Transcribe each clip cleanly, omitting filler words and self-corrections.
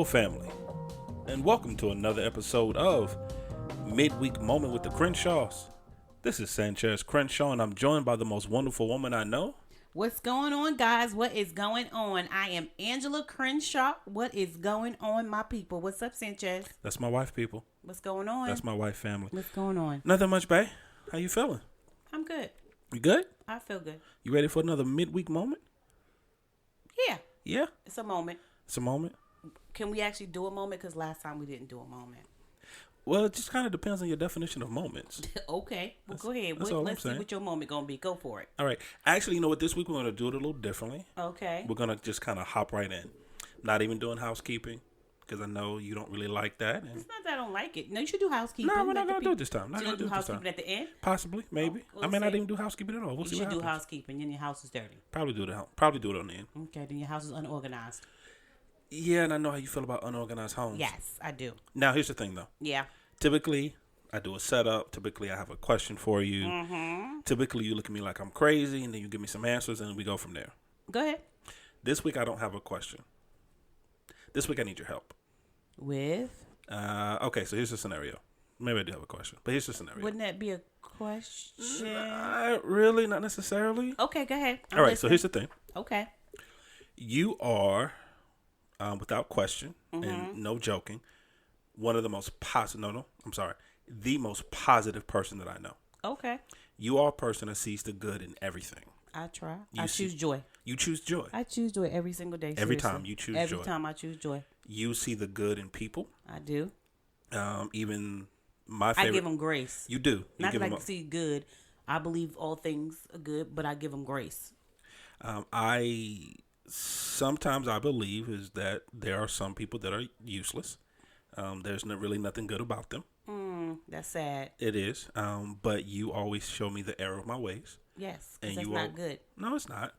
Hello, family, and welcome to another episode of Midweek Moment with the Crenshaws. This is Sanchez Crenshaw, and I'm joined by the most wonderful woman I know. What's going on, guys? What is going on? I am Angela Crenshaw. What is going on, my people? What's up, Sanchez? That's my wife, people. What's going on? That's my wife, family. What's going on? Nothing much, babe. How you feeling? I'm good. You good? I feel good. You ready for another midweek moment? Yeah. Yeah? It's a moment. It's a moment? Can we actually do a moment? Because last time we didn't do a moment. Well, it just kind of depends on your definition of moments. Okay. Well, go ahead. Let's see what your moment going to be. Go for it. All right. Actually, you know what? This week we're going to do it a little differently. Okay. We're going to just kind of hop right in. Not even doing housekeeping, because I know you don't really like that. It's not that I don't like it. No, you should do housekeeping. No, we're not going to do it this time. Not going to do housekeeping at the end? Possibly, maybe. I may not even do housekeeping at all. We'll see what happens. You should do housekeeping, then your house is dirty. Probably do it on the end. Okay, then your house is unorganized. Yeah, and I know how you feel about unorganized homes. Yes, I do. Now, here's the thing, though. Yeah. Typically, I do a setup. Typically, I have a question for you. Mm-hmm. Typically, you look at me like I'm crazy, and then you give me some answers, and we go from there. Go ahead. This week, I don't have a question. This week, I need your help. With? Okay, so here's the scenario. Maybe I do have a question, but here's the scenario. Wouldn't that be a question? Not really, not necessarily. Okay, go ahead. All right, so here's the thing. Okay. You are, without question, and no joking, one of the most the most positive person that I know. Okay. You are a person that sees the good in everything. I try. I choose joy. You choose joy. I choose joy every single day. Every time you choose joy. Every time I choose joy. You see the good in people. I do. Even my favorite. I give them grace. You do. Not that I can see good. I believe all things are good, but I give them grace. Sometimes I believe is that there are some people that are useless. There's really nothing good about them. That's sad. It is. But you always show me the error of my ways. Yes, because that's not good. No, it's not.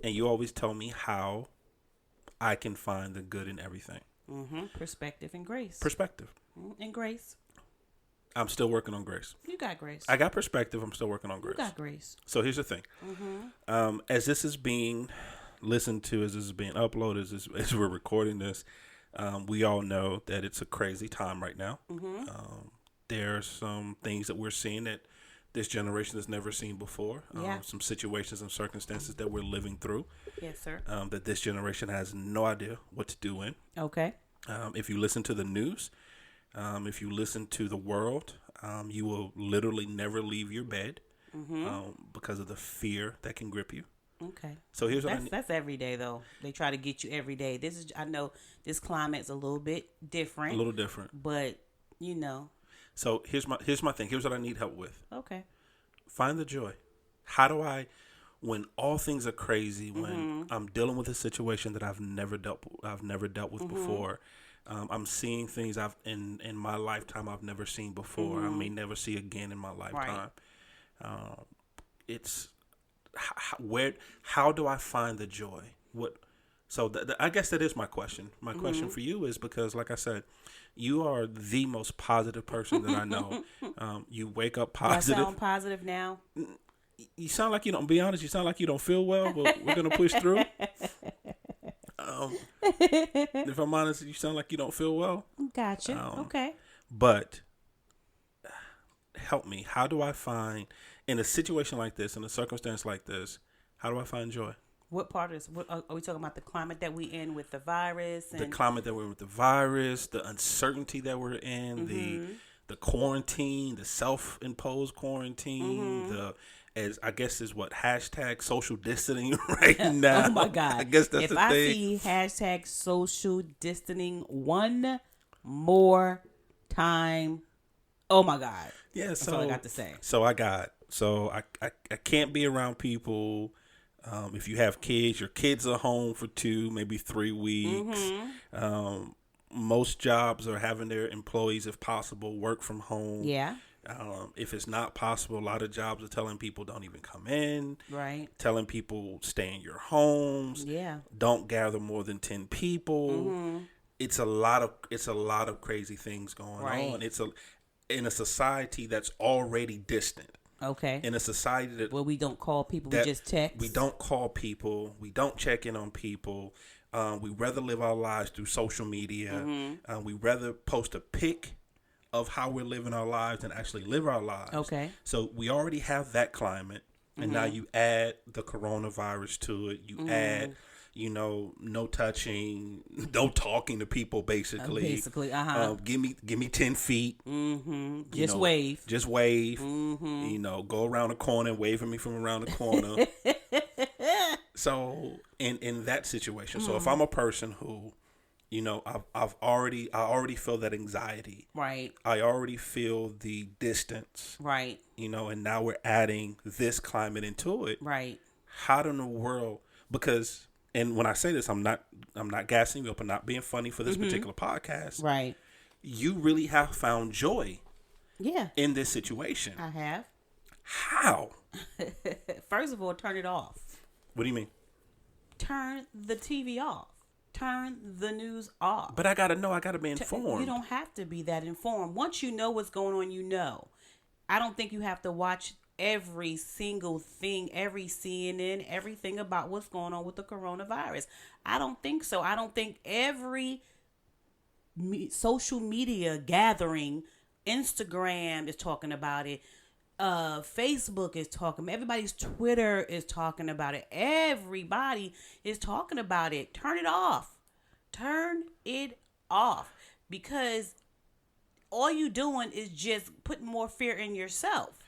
And you always tell me how I can find the good in everything. Perspective and grace. Perspective. And grace. I'm still working on grace. You got grace. I got perspective. I'm still working on grace. You got grace. So here's the thing. As this is being listened to, as this is being uploaded, as we're recording this, we all know that it's a crazy time right now. There's some things that we're seeing that this generation has never seen before. Some situations and circumstances that we're living through. Yes, sir. That this generation has no idea what to do in. Okay. If you listen to the news, if you listen to the world, you will literally never leave your bed because of the fear that can grip you. Okay. So here's that's every day though. They try to get you every day. I know this climate's a little bit different. A little different. But you know. So here's my thing. Here's what I need help with. Okay. Find the joy. How do I, when all things are crazy, when I'm dealing with a situation that I've never dealt with before, I'm seeing things in my lifetime I've never seen before. I may never see again in my lifetime. Right. How do I find the joy? So I guess that is my question. My question for you is because, like I said, you are the most positive person that I know. You wake up positive. Do I sound positive now? You sound like you don't. Be honest. You sound like you don't feel well, but we're gonna push through. If I'm honest, you sound like you don't feel well. Gotcha. Okay. But help me. How do I find, in a situation like this, in a circumstance like this, how do I find joy? What part is? What, are we talking about the climate that we in with the virus? The climate that we're in with the virus, the uncertainty that we're in, the quarantine, the self-imposed quarantine, as I guess is what hashtag social distancing right now. Oh my God! I guess that's if the I thing. see hashtag social distancing one more time, oh my God! Yeah, that's all I got to say. So I can't be around people. If you have kids, your kids are home for 2, maybe 3 weeks. Most jobs are having their employees, if possible, work from home. Yeah. If it's not possible, a lot of jobs are telling people don't even come in. Right. Telling people stay in your homes. Yeah. Don't gather more than 10 people. It's a lot of crazy things going on. It's in a society that's already distant. Okay. In a society that we don't call people, we just text. We don't call people. We don't check in on people. We rather live our lives through social media. We rather post a pic of how we're living our lives than actually live our lives. Okay. So we already have that climate. And now you add the coronavirus to it. You add, no touching, no talking to people, basically. Give me 10 feet. Just wave. Just wave. Go around the corner and wave at me from around the corner. So in that situation, so if I'm a person who, I already feel that anxiety. Right. I already feel the distance. Right. And now we're adding this climate into it. Right. How in the world? Because, and when I say this, I'm not gassing you up and not being funny for this particular podcast. Right. You really have found joy. Yeah. In this situation. I have. How? First of all, turn it off. What do you mean? Turn the TV off. Turn the news off. But I gotta be informed. You don't have to be that informed. Once you know what's going on, you know. I don't think you have to watch every single thing, every CNN, everything about what's going on with the coronavirus. I don't think so. I don't think every social media gathering, Instagram is talking about it. Facebook is talking. Everybody's Twitter is talking about it. Everybody is talking about it. Turn it off. Turn it off. Because all you doing is just putting more fear in yourself.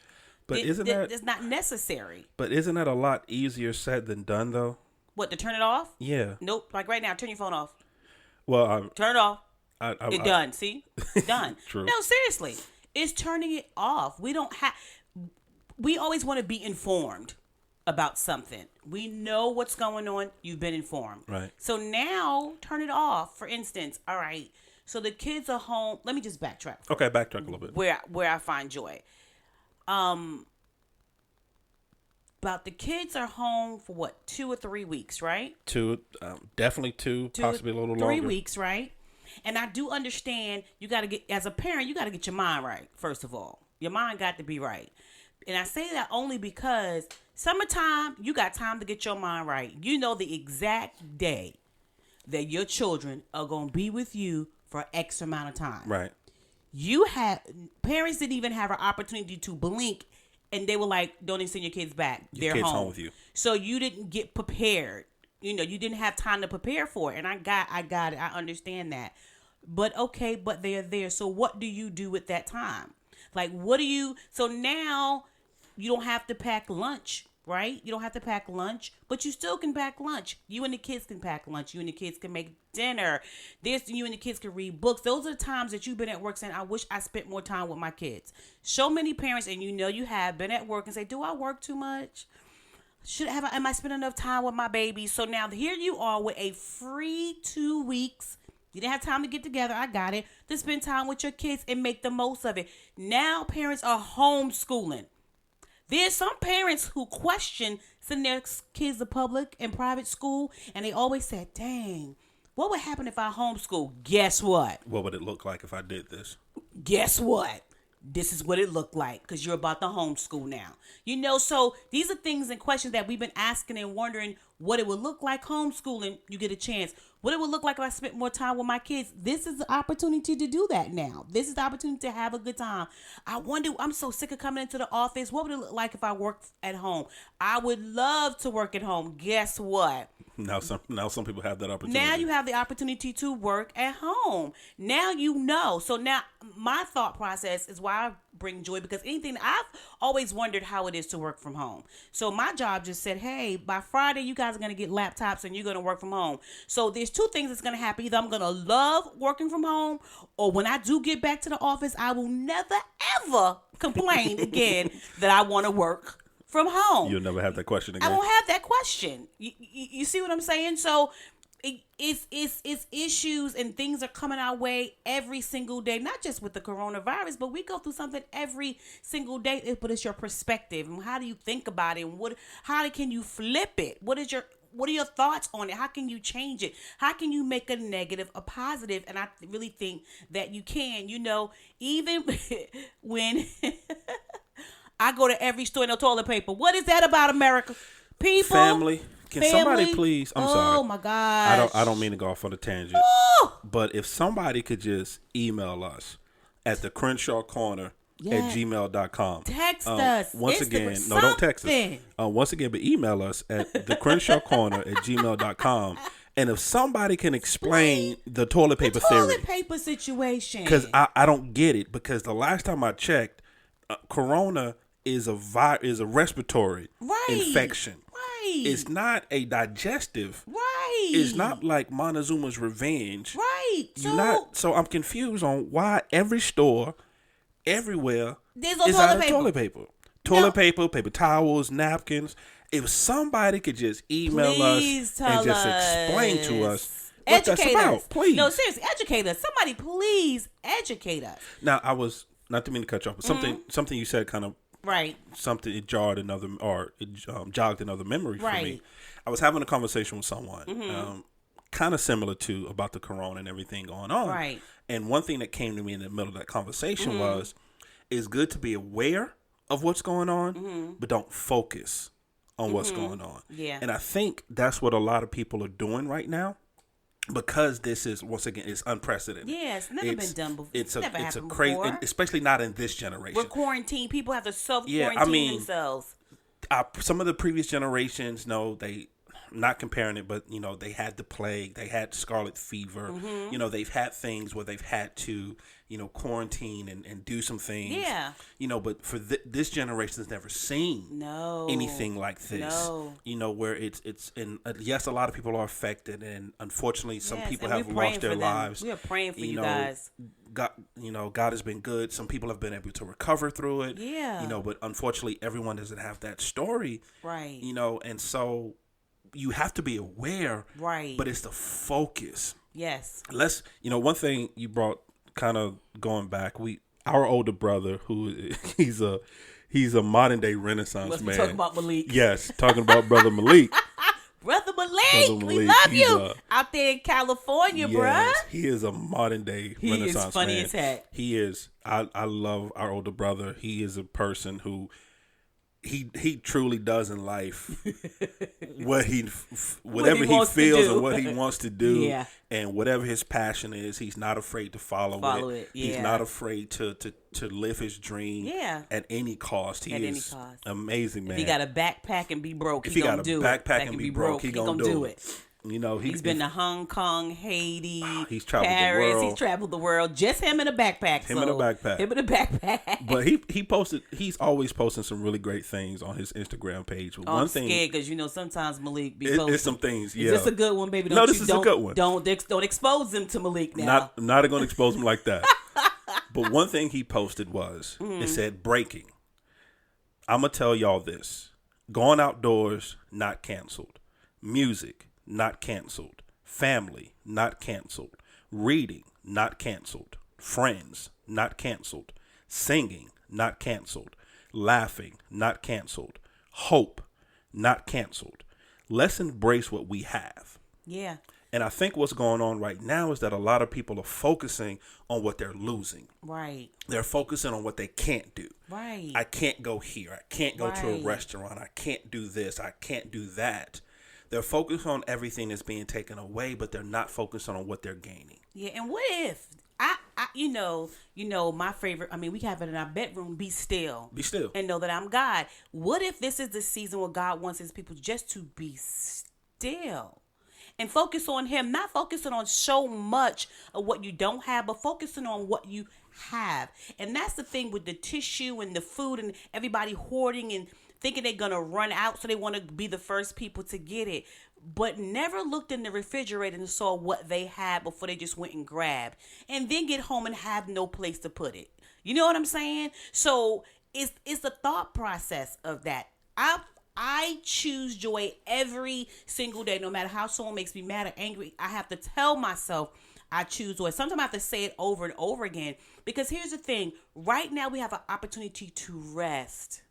But it's not necessary. But isn't that a lot easier said than done, though? What, to turn it off? Yeah. Nope. Like right now, turn your phone off. Well, turn it off. It's done. See? Done. True. No, seriously. It's turning it off. We always want to be informed about something. We know what's going on. You've been informed. Right. So now turn it off. For instance, all right. So the kids are home. Let me just backtrack. Okay, backtrack a little bit. Where I find joy. About the kids are home for what, 2 or 3 weeks, right? Definitely two, possibly a little longer. 3 weeks, right? And I do understand you got to get, as a parent, you got to get your mind right, first of all. Your mind got to be right. And I say that only because summertime, you got time to get your mind right. You know the exact day that your children are going to be with you for X amount of time. Right. Parents didn't even have an opportunity to blink, and they were like, don't even send your kids back. They're home with you. So you didn't get prepared. You didn't have time to prepare for it. And I got it. I understand that. But okay, but they're there. So what do you do with that time? Like, so now you don't have to pack lunch, right? You don't have to pack lunch, but you still can pack lunch. You and the kids can pack lunch. You and the kids can make dinner. You and the kids can read books. Those are the times that you've been at work saying, I wish I spent more time with my kids. So many parents, and you have been at work and say, do I work too much? Am I spending enough time with my baby? So now here you are with a free 2 weeks. You didn't have time to get together. I got it. To spend time with your kids and make the most of it. Now parents are homeschooling. There's some parents who question sending their kids to public and private school. And they always say, dang, what would happen if I homeschool? Guess what? What would it look like if I did this? Guess what? This is what it looked like because you're about to homeschool now. So these are things and questions that we've been asking and wondering what it would look like homeschooling. You get a chance. What it would look like if I spent more time with my kids. This is the opportunity to do that now. This is the opportunity to have a good time. I wonder, I'm so sick of coming into the office. What would it look like if I worked at home? I would love to work at home. Guess what? Now some people have that opportunity. Now you have the opportunity to work at home. Now you know. So now my thought process is why I bring joy, because I've always wondered how it is to work from home. So my job just said, hey, by Friday you guys are going to get laptops and you're going to work from home. So there's two things that's going to happen. Either I'm going to love working from home, or when I do get back to the office, I will never ever complain again that I want to work from home. You'll never have that question again. I won't have that question. You see what I'm saying? So it's issues and things are coming our way every single day, not just with the coronavirus, but we go through something every single day. But it's your perspective and how do you think about it, and how can you flip it? What are your thoughts on it? How can you change it? How can you make a negative a positive? And I really think that you can. Even when I go to every store, no toilet paper. What is that about America? People. Family. Can family. somebody please? I'm sorry. Oh my gosh. I don't mean to go off on a tangent. Oh! But if somebody could just email us at the Crenshaw Corner at gmail.com. Text us. Once again, no, don't text us. Once again, but email us at the Crenshaw Corner at gmail.com. And if somebody can explain the toilet paper theory. Toilet paper situation. Because I don't get it. Because the last time I checked, corona is a respiratory infection. Right. It's not a digestive. Right. It's not like Montezuma's Revenge. Right. So I'm confused on why every store, everywhere, there's is out of toilet paper. Toilet paper, paper towels, napkins. If somebody could just email us and just explain to us what that's about, please. No, seriously, educate us. Somebody please educate us. Now, I was, not to mean to cut you off, but something you said kind of, something, it jogged another memory for me. I was having a conversation with someone, kind of similar to about the corona and everything going on. Right. And one thing that came to me in the middle of that conversation was, it's good to be aware of what's going on, but don't focus on what's going on. Yeah. And I think that's what a lot of people are doing right now, because this is, once again, it's unprecedented. Yeah, it's never been done before. It's never a happened crazy, before. Especially not in this generation. We're quarantined. People have to self-quarantine themselves. Some of the previous generations, they, not comparing it, but they had the plague, they had scarlet fever. They've had things where they've had to quarantine and do some things. Yeah. But for this generation's never seen anything like this. Where it's and yes, a lot of people are affected, and unfortunately some people have lost their lives. We are praying for you guys. God has been good. Some people have been able to recover through it. Yeah. But unfortunately everyone doesn't have that story. Right. And so you have to be aware. Right. But it's the focus. Yes. One thing you brought, kind of going back, our older brother, who he's a modern day Renaissance man. Talking about Malik. Yes, talking about brother Malik. Brother Malik, we love you out there in California, bruh. He is a modern day Renaissance man. He is funny as heck. He is. I love our older brother. He is a person who he truly does in life whatever he feels and what he wants to do, and whatever his passion is, he's not afraid to follow it. He's not afraid to live his dream at any cost. He is amazing, man. If he got a backpack and be broke, he gonna do it. Backpack and be broke, he gonna do it. He's been to Hong Kong, Haiti, he's traveled Paris. the world. He's traveled the world. Just him in a backpack. Him in a backpack. But he posted. He's always posting some really great things on his Instagram page. But I'm scared because sometimes Malik be posting. It's some things. Yeah. Is this a good one, baby? This is a good one. Don't expose him to Malik now. Not going to expose him like that. But one thing he posted was, it said, breaking. I'm going to tell y'all this. Going outdoors, not canceled. Music, not canceled. Family, not canceled. Reading, not canceled. Friends, not canceled. Singing, not canceled. Laughing, not canceled. Hope, not canceled. Let's embrace what we have. Yeah. And I think what's going on right now is that a lot of people are focusing on what they're losing. Right. They're focusing on what they can't do. Right. I can't go here. I can't go to a restaurant. I can't do this. I can't do that. They're focused on everything that's being taken away, but they're not focused on what they're gaining. Yeah, and what if my favorite, we have it in our bedroom, be still. Be still. And know that I'm God. What if this is the season where God wants his people just to be still? And focus on him, not focusing on so much of what you don't have, but focusing on what you have. And that's the thing with the tissue and the food and everybody hoarding and thinking they're going to run out, so they want to be the first people to get it. But never looked in the refrigerator and saw what they had before they just went and grabbed. And then get home and have no place to put it. You know what I'm saying? So it's the thought process of that. I choose joy every single day, no matter how someone makes me mad or angry. I have to tell myself I choose joy. Sometimes I have to say it over and over again, because here's the thing. Right now we have an opportunity to rest.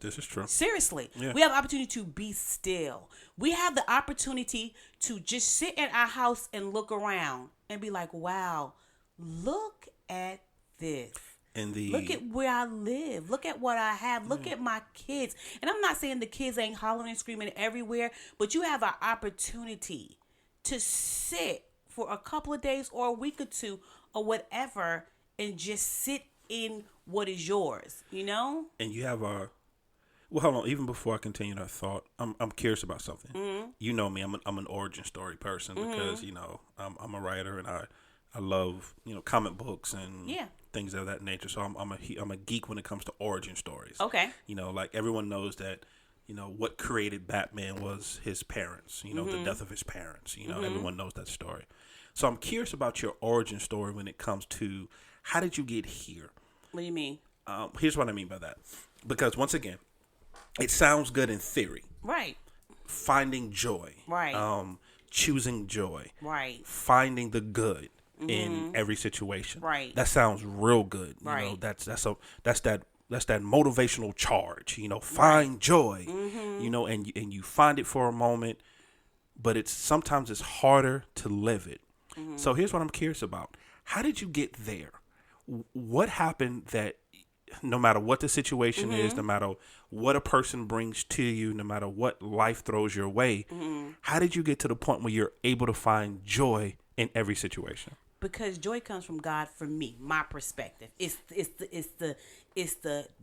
This is true. Seriously. Yeah. We have an opportunity to be still. We have the opportunity to just sit in our house and look around and be like, wow, look at this. And the look at where I live. Look at what I have. Look at my kids. And I'm not saying the kids ain't hollering and screaming everywhere, but you have an opportunity to sit for a couple of days or a week or two or whatever and just sit in what is yours, you know? And you have a well, hold on. Even before I continue that thought, I'm curious about something. Mm-hmm. You know me. I'm an origin story person because I'm a writer and I love comic books and things of that nature. So I'm a geek when it comes to origin stories. Okay. Like everyone knows that what created Batman was his parents. The death of his parents. Everyone knows that story. So I'm curious about your origin story when it comes to how did you get here? What do you mean? Here's what I mean by that. Because once again, it sounds good in theory. Right. Finding joy. Right. Choosing joy. Right. Finding the good in every situation. Right. That sounds real good. Right. That's that motivational charge. Find joy. And you find it for a moment, but sometimes it's harder to live it. So here's what I'm curious about. How did you get there? What happened that no matter what the situation is, no matter what a person brings to you, no matter what life throws your way, how did you get to the point where you're able to find joy in every situation? Because joy comes from God for me, my perspective. It's the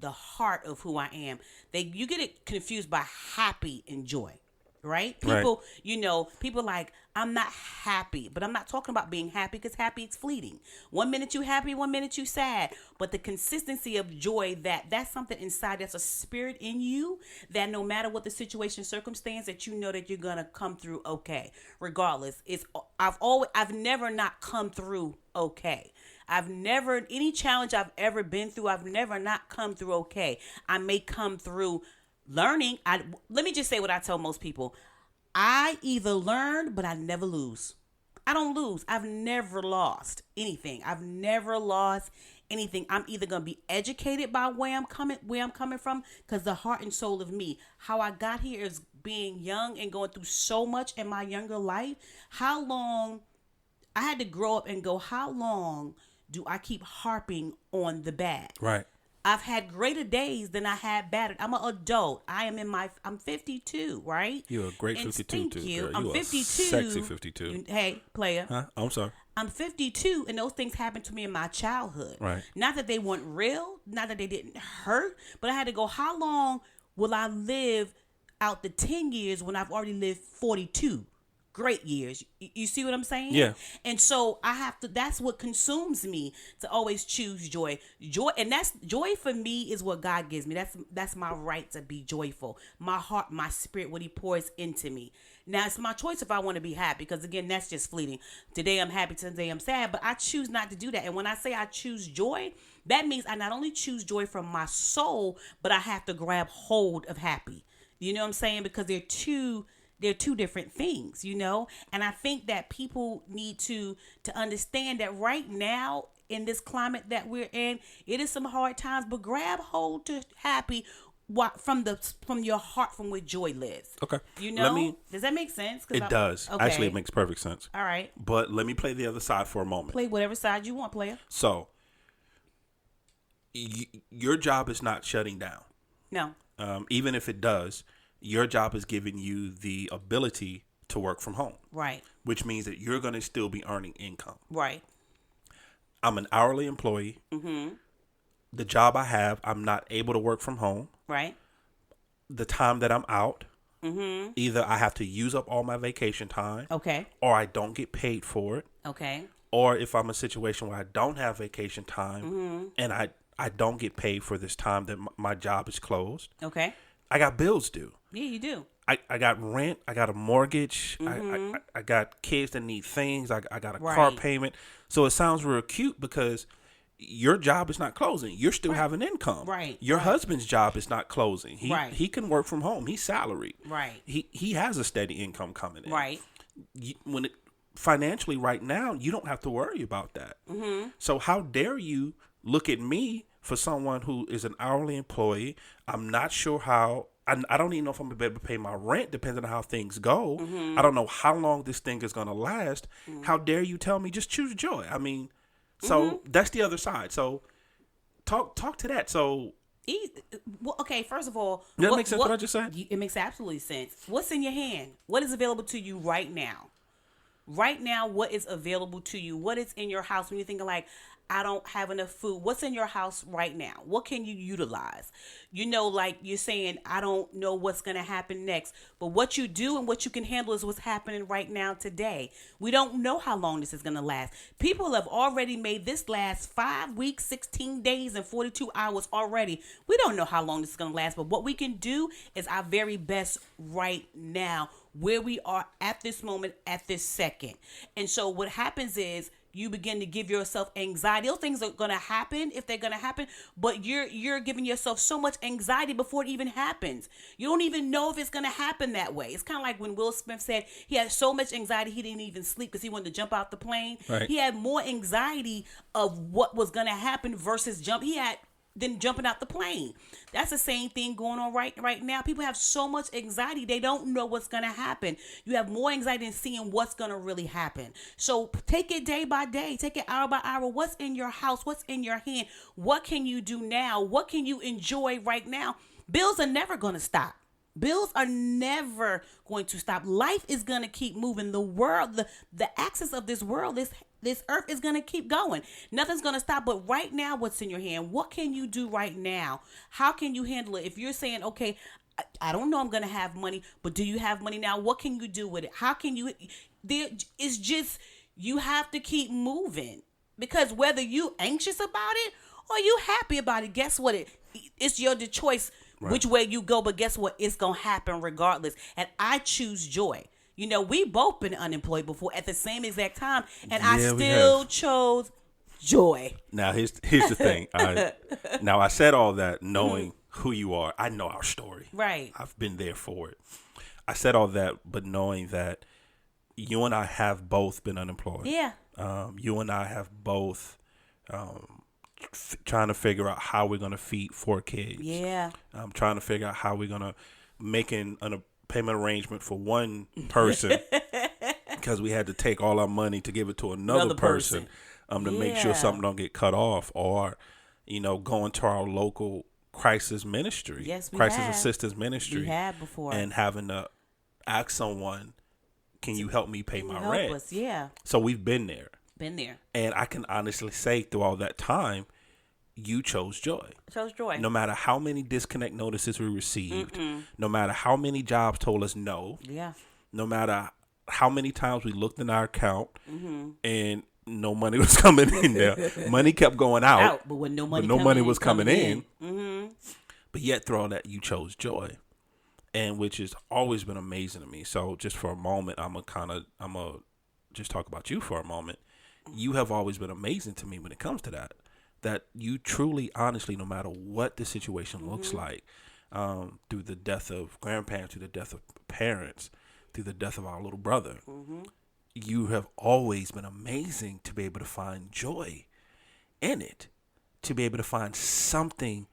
heart of who I am. You get it confused by happy and joy. Right? People, people like, I'm not happy, but I'm not talking about being happy because happy is fleeting. 1 minute you happy, 1 minute you sad. But the consistency of joy, that's something inside, that's a spirit in you that no matter what the situation, circumstance, that you know that you're going to come through okay. Regardless, I've never not come through okay. Any challenge I've ever been through, I've never not come through okay. I may come through learning. Let me just say what I tell most people. I either learn, but I never lose. I don't lose. I've never lost anything. I'm either going to be educated by where I'm coming from, because the heart and soul of me, how I got here is being young and going through so much in my younger life. How long I had to grow up and go, how long do I keep harping on the bad? Right. I've had greater days than I had bad. I'm an adult. I'm 52, right? You're a great 52 too. You. Girl. I'm you 52. Sexy 52. Hey, player. Huh? Oh, I'm sorry. I'm 52, and those things happened to me in my childhood. Right. Not that they weren't real, not that they didn't hurt, but I had to go, how long will I live out the 10 years when I've already lived 42? Great years. You see what I'm saying? Yeah. And so that's what consumes me to always choose joy. And that's joy for me is what God gives me. That's my right to be joyful. My heart, my spirit, what he pours into me. Now it's my choice if I want to be happy, because again, that's just fleeting. Today I'm happy, today I'm sad, but I choose not to do that. And when I say I choose joy, that means I not only choose joy from my soul, but I have to grab hold of happy. You know what I'm saying? Because they're two different things, and I think that people need to understand that right now in this climate that we're in, it is some hard times, but grab hold to happy from your heart, from where joy lives. Okay. Does that make sense? It does. Okay. Actually, it makes perfect sense. All right. But let me play the other side for a moment. Play whatever side you want, player. So, your job is not shutting down. No. Even if it does, your job is giving you the ability to work from home. Right. Which means that you're going to still be earning income. Right. I'm an hourly employee. Mm-hmm. The job I have, I'm not able to work from home. Right. The time that I'm out, either I have to use up all my vacation time. Okay. Or I don't get paid for it. Okay. Or if I'm in a situation where I don't have vacation time and I don't get paid for this time that my job is closed. Okay. I got bills due. Yeah, you do. I got rent. I got a mortgage. I got kids that need things. I got a car payment. So it sounds real cute because your job is not closing. You're still having income. Right. Your husband's job is not closing. He can work from home. He's salaried. Right. He has a steady income coming in. Right. Financially right now, you don't have to worry about that. Mm-hmm. So how dare you look at me for someone who is an hourly employee? I'm not sure how. I don't even know if I'm going to be able to pay my rent, depending on how things go. Mm-hmm. I don't know how long this thing is going to last. Mm-hmm. How dare you tell me just choose joy? I mean, so that's the other side. So talk to that. So Well, okay, first of all, does that make sense what I just said? It makes absolutely sense. What's in your hand? What is available to you right now? Right now, what is available to you? What is in your house when you're thinking like, I don't have enough food? What's in your house right now? What can you utilize? You know, like you're saying, I don't know what's going to happen next. But what you do and what you can handle is what's happening right now today. We don't know how long this is going to last. People have already made this last 5 weeks, 16 days, and 42 hours already. We don't know how long this is going to last. But what we can do is our very best right now, where we are at this moment, at this second. And so what happens is, you begin to give yourself anxiety. Those things are going to happen if they're going to happen, but you're giving yourself so much anxiety before it even happens. You don't even know if it's going to happen that way. It's kind of like when Will Smith said he had so much anxiety he didn't even sleep because he wanted to jump out the plane. Right. He had more anxiety of what was going to happen versus than jumping out the plane. That's the same thing going on right now. People have so much anxiety, they don't know what's going to happen. You have more anxiety than seeing what's going to really happen. So take it day by day, take it hour by hour. What's in your house? What's in your hand? What can you do now? What can you enjoy right now? Bills are never going to stop. Bills are never going to stop. Life is going to keep moving. The world, the axis of this world, this earth is going to keep going. Nothing's going to stop. But right now, what's in your hand? What can you do right now? How can you handle it? If you're saying, okay, I don't know I'm going to have money, but do you have money now? What can you do with it? How can you? It's just, you have to keep moving. Because whether you anxious about it or you happy about it, guess what? It's your choice. Right. Which way you go, but guess what? It's going to happen regardless. And I choose joy. You know, we both been unemployed before at the same exact time, and I still chose joy. Now, here's the thing. I said all that knowing who you are. I know our story. Right. I've been there for it. I said all that, but knowing that you and I have both been unemployed. Yeah. You and I have both trying to figure out how we're going to feed 4 kids. Yeah. I'm trying to figure out how we're going to make a payment arrangement for one person because we had to take all our money to give it to another person to make sure something don't get cut off, or, you know, going to our local crisis ministry, crisis assistance ministry. We had before. And having to ask someone, can you help me pay my rent? Us? Yeah. So we've been there. And I can honestly say through all that time, you chose joy. No matter how many disconnect notices we received, no matter how many jobs told us no, no matter how many times we looked in our account and no money was coming in there. Money kept going out, but when no money was coming in. But yet through all that, you chose joy, and which has always been amazing to me. So just for a moment, I'm gonna just talk about you for a moment. You have always been amazing to me when it comes to that. That you truly, honestly, no matter what the situation looks like, through the death of grandparents, through the death of parents, through the death of our little brother, you have always been amazing to be able to find joy in it, to be able to find something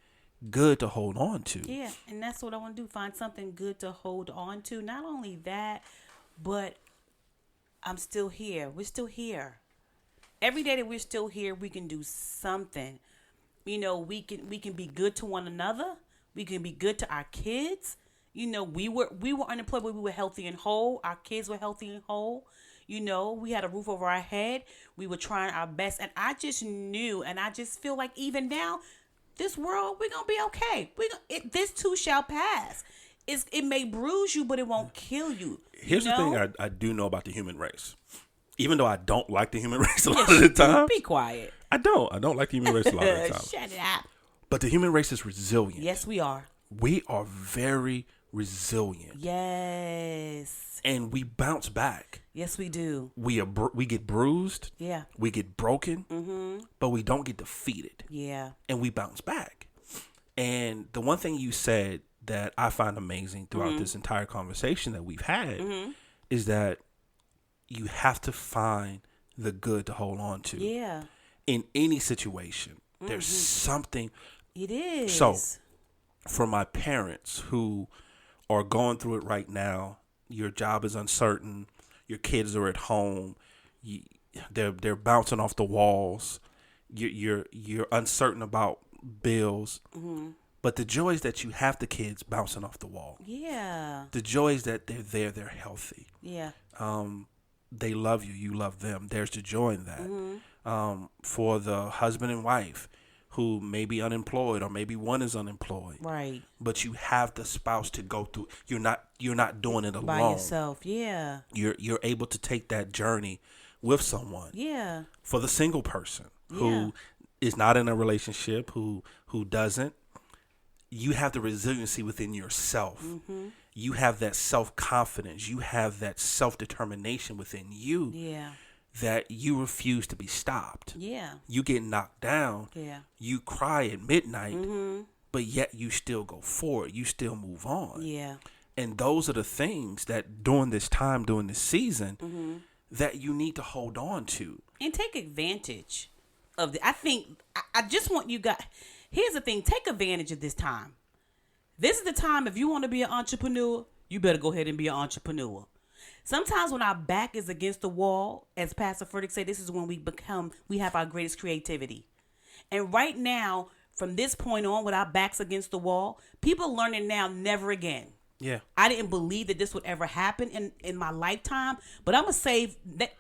good to hold on to. Yeah, and that's what I want to do, find something good to hold on to. Not only that, but I'm still here. We're still here. Every day that we're still here, we can do something. You know, we can be good to one another. We can be good to our kids. You know, we were unemployed, but we were healthy and whole. Our kids were healthy and whole. You know, we had a roof over our head. We were trying our best. And I just knew, and I just feel like even now, this world, we're going to be okay. This too shall pass. It may bruise you, but it won't kill you. Here's the thing I do know about the human race. Even though I don't like the human race a lot of the time. Be quiet. I don't like the human race a lot of the time. Shut it up. But the human race is resilient. Yes, we are. We are very resilient. Yes. And we bounce back. Yes, we do. We get bruised. Yeah. We get broken. But we don't get defeated. Yeah. And we bounce back. And the one thing you said that I find amazing throughout this entire conversation that we've had is that you have to find the good to hold on to. Yeah. In any situation, there's something. It is. So, for my parents who are going through it right now, your job is uncertain, your kids are at home, they're bouncing off the walls, you're uncertain about bills. But the joy is that you have the kids bouncing off the wall. Yeah. The joy is that they're there, they're healthy. Yeah. They love you, you love them. There's the joy in that. For the husband and wife who may be unemployed, or maybe one is unemployed. Right. But you have the spouse to go through. You're not doing it alone. By yourself. Yeah. You're able to take that journey with someone. Yeah. For the single person who is not in a relationship, who doesn't, you have the resiliency within yourself. You have that self-confidence. You have that self-determination within you. Yeah. That you refuse to be stopped. Yeah. You get knocked down. Yeah. You cry at midnight, but yet you still go forward. You still move on. Yeah. And those are the things that during this time, during this season, that you need to hold on to. And take advantage of I think, I just want you guys, here's the thing, take advantage of this time. This is the time, if you want to be an entrepreneur, you better go ahead and be an entrepreneur. Sometimes when our back is against the wall, as Pastor Furtick said, this is when we have our greatest creativity. And right now, from this point on, with our backs against the wall, people are learning now, never again. Yeah. I didn't believe that this would ever happen in my lifetime, but I'm going to say that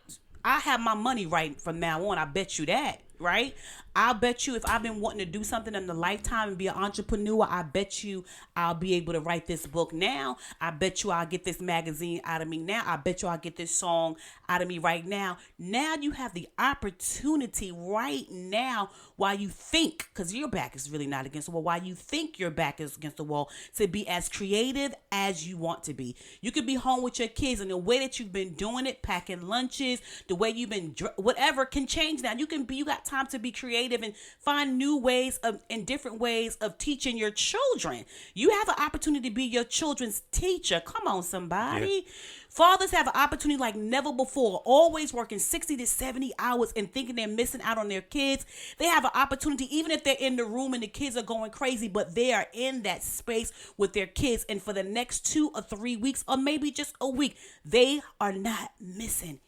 I have my money right from now on. I bet you that. Right? I'll bet you if I've been wanting to do something in the lifetime and be an entrepreneur, I bet you I'll be able to write this book now. I bet you I'll get this magazine out of me now. I bet you I'll get this song out of me right now. Now you have the opportunity right now while you think, because your back is really not against the wall, while you think your back is against the wall, to be as creative as you want to be. You could be home with your kids, and the way that you've been doing it, packing lunches, the way you've been, whatever can change now. You got time to be creative and find new ways and different ways of teaching your children. You have an opportunity to be your children's teacher. Come on, somebody. Yeah. Fathers have an opportunity like never before, always working 60 to 70 hours and thinking they're missing out on their kids. They have an opportunity, even if they're in the room and the kids are going crazy, but they are in that space with their kids. And for the next 2 or 3 weeks, or maybe just a week, they are not missing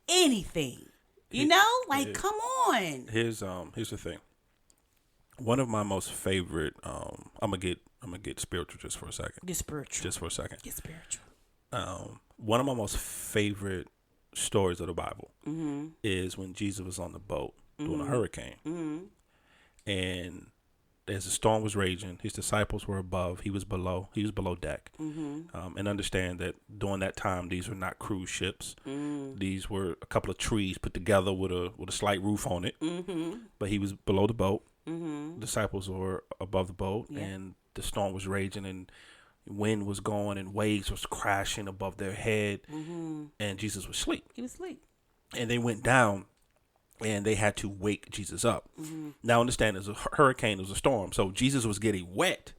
anything. You know, like, come on. Here's the thing. One of my most favorite. I'm gonna get spiritual just for a second. Get spiritual. Just for a second. Get spiritual. One of my most favorite stories of the Bible is when Jesus was on the boat during a hurricane, and as the storm was raging, his disciples were above. He was below. He was below deck. And understand that during that time, these were not cruise ships. These were a couple of trees put together with a slight roof on it. But he was below the boat. Disciples were above the boat, and the storm was raging, and wind was going, and waves was crashing above their head. And Jesus was asleep. He was asleep. And they went down. And they had to wake Jesus up. Now, understand, there's a hurricane, there's a storm. So Jesus was getting wet,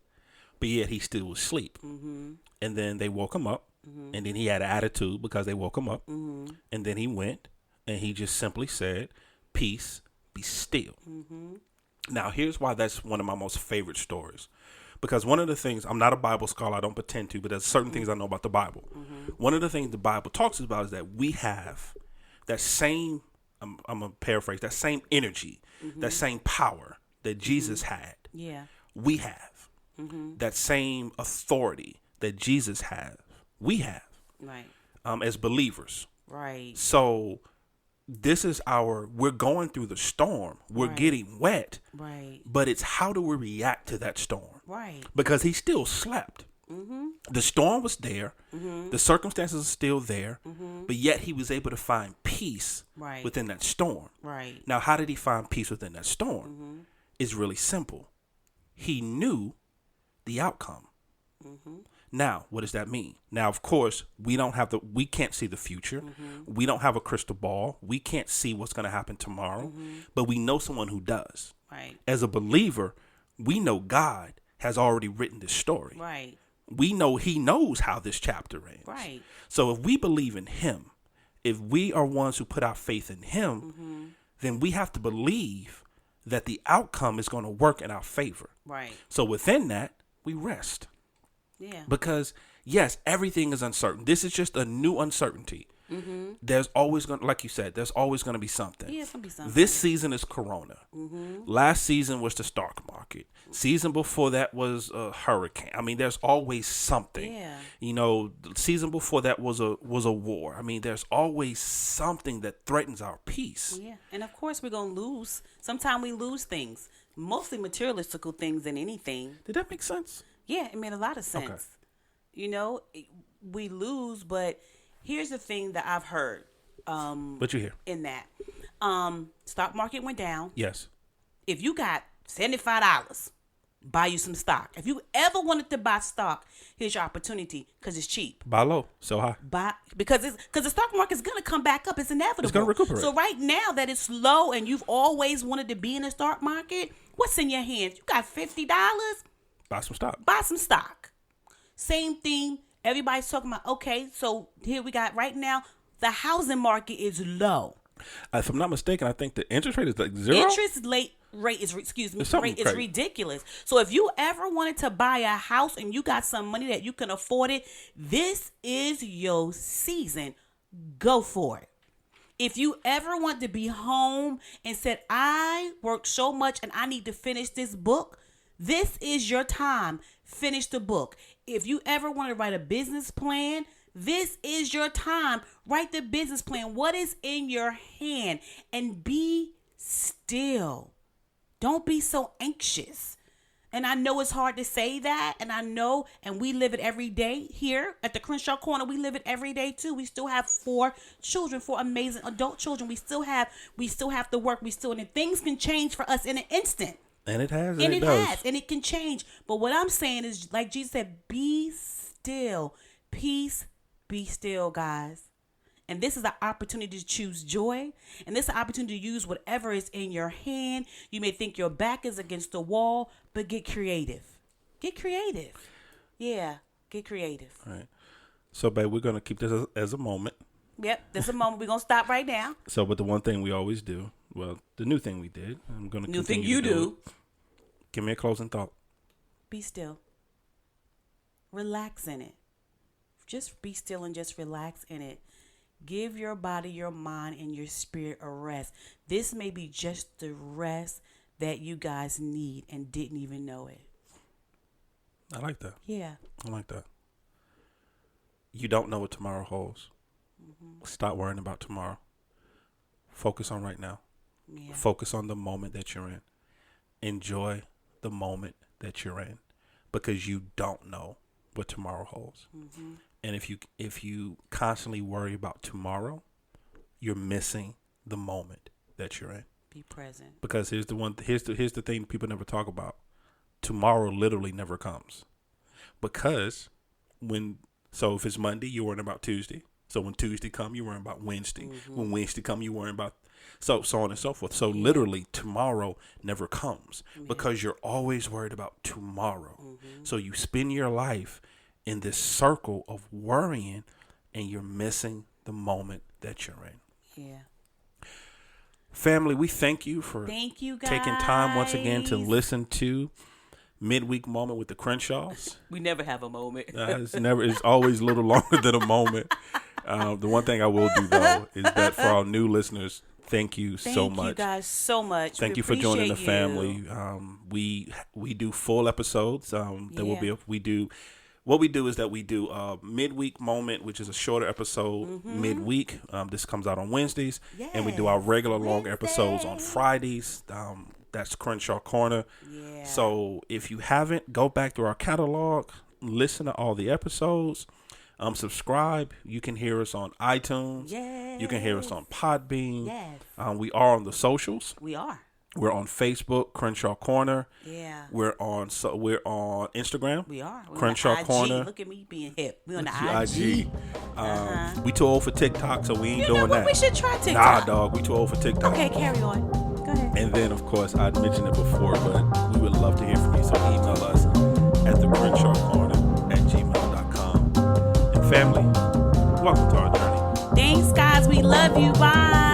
but yet he still was asleep. And then they woke him up. And then he had an attitude because they woke him up. And then he went and he just simply said, "Peace, be still." Now, here's why that's one of my most favorite stories. Because one of the things, I'm not a Bible scholar, I don't pretend to, but there's certain things I know about the Bible. One of the things the Bible talks about is that we have that same, I'm going to paraphrase, that same energy, that same power that Jesus had. Yeah. We have. That same authority that Jesus had. We have. Right. As believers. Right. So this is we're going through the storm. We're getting wet. Right. But it's how do we react to that storm? Right. Because he still slept. The storm was there. The circumstances are still there. But yet he was able to find peace within that storm. Right. Now, how did he find peace within that storm? It's really simple. He knew the outcome. Now, what does that mean? Now, of course, we can't see the future. We don't have a crystal ball. We can't see what's going to happen tomorrow. But we know someone who does. Right. As a believer, we know God has already written this story. Right. We know he knows how this chapter ends. Right. So if we believe in him, if we are ones who put our faith in him, then we have to believe that the outcome is going to work in our favor. Right. So within that, we rest. Yeah. Because, yes, everything is uncertain. This is just a new uncertainty. there's always going to, like you said, there's always going to be something. Yeah, it's going to be something. This season is Corona. Last season was the stock market. Season before that was a hurricane. I mean, there's always something. Yeah. You know, the season before that was a war. I mean, there's always something that threatens our peace. Yeah, and of course we're going to lose. Sometimes we lose things, mostly materialistical things than anything. Did that make sense? Yeah, it made a lot of sense. Okay. You know, we lose, but here's the thing that I've heard. What you hear? In that, stock market went down. Yes. If you got $75, buy you some stock. If you ever wanted to buy stock, here's your opportunity because it's cheap. Buy low, sell high. Because the stock market's gonna come back up. It's inevitable. It's gonna recuperate. So right now that it's low and you've always wanted to be in the stock market, what's in your hands? You got $50. Buy some stock. Buy some stock. Same thing. Everybody's talking about. Okay, so here we got right now. The housing market is low. If I'm not mistaken, I think the interest rate is like 0. Rate is crazy. ridiculous. So if you ever wanted to buy a house and you got some money that you can afford it, this is your season. Go for it. If you ever want to be home and said, I worked so much and I need to finish this book, this is your time. Finish the book. If you ever want to write a business plan, this is your time. Write the business plan. What is in your hand? And be still. Don't be so anxious. And I know it's hard to say that. And I know, and we live it every day here at the Crenshaw Corner. We live it every day too. We still have 4 children, 4 amazing adult children. We still have to work. And things can change for us in an instant. And it has. And it has. And it can change. But what I'm saying is, like Jesus said, be still. Peace, be still, guys. And this is an opportunity to choose joy. And this is an opportunity to use whatever is in your hand. You may think your back is against the wall, but get creative. Get creative. Yeah, get creative. All right. So, babe, we're going to keep this as a moment. Yep, this is a moment. We're going to stop right now. So, but the one thing we always do, well, the new thing we did, I'm going to new continue thing you to do. Give me a closing thought. Be still. Relax in it. Just be still and just relax in it. Give your body, your mind, and your spirit a rest. This may be just the rest that you guys need and didn't even know it. I like that. Yeah. I like that. You don't know what tomorrow holds. Mm-hmm. Stop worrying about tomorrow. Focus on right now. Yeah. Focus on the moment that you're in. Enjoy the moment that you're in, because you don't know what tomorrow holds. Mm-hmm. And if you constantly worry about tomorrow, you're missing the moment that you're in. Be present. Because here's the thing people never talk about. Tomorrow literally never comes. Because if it's Monday, you're worrying about Tuesday. So when Tuesday come, you're worrying about Wednesday. Mm-hmm. When Wednesday come, you're worrying about so on and so forth. So literally tomorrow never comes because you're always worried about tomorrow. Mm-hmm. So you spend your life in this circle of worrying, and you're missing the moment that you're in. Yeah. Family, we thank you for taking time once again to listen to Midweek Moment with the Crenshaws. We never have a moment. It's always a little longer than a moment. The one thing I will do though is that for our new listeners, thank you so much. Thank you guys so much. Thank you for joining the family. We do full episodes. What we do is that we do a midweek moment, which is a shorter episode midweek. This comes out on Wednesdays. Yes. And we do our regular long episodes on Fridays. That's Crenshaw Corner. Yeah. So if you haven't, go back through our catalog, listen to all the episodes, subscribe. You can hear us on iTunes. Yes. You can hear us on Podbean. Yes. We are on the socials. We are. We're on Facebook, Crenshaw Corner. Yeah. We're on Instagram. We are. We're Crenshaw on the IG. Corner. Look at me being hip. We're on the IG. We too old for TikTok, so we ain't doing that. We should try TikTok. Nah, dog. We too old for TikTok. Okay, carry on. Go ahead. And then, of course, I'd mentioned it before, but we would love to hear from you. So email us at thecrenshawcorner@gmail.com. And family, welcome to our journey. Thanks, guys. We love you. Bye.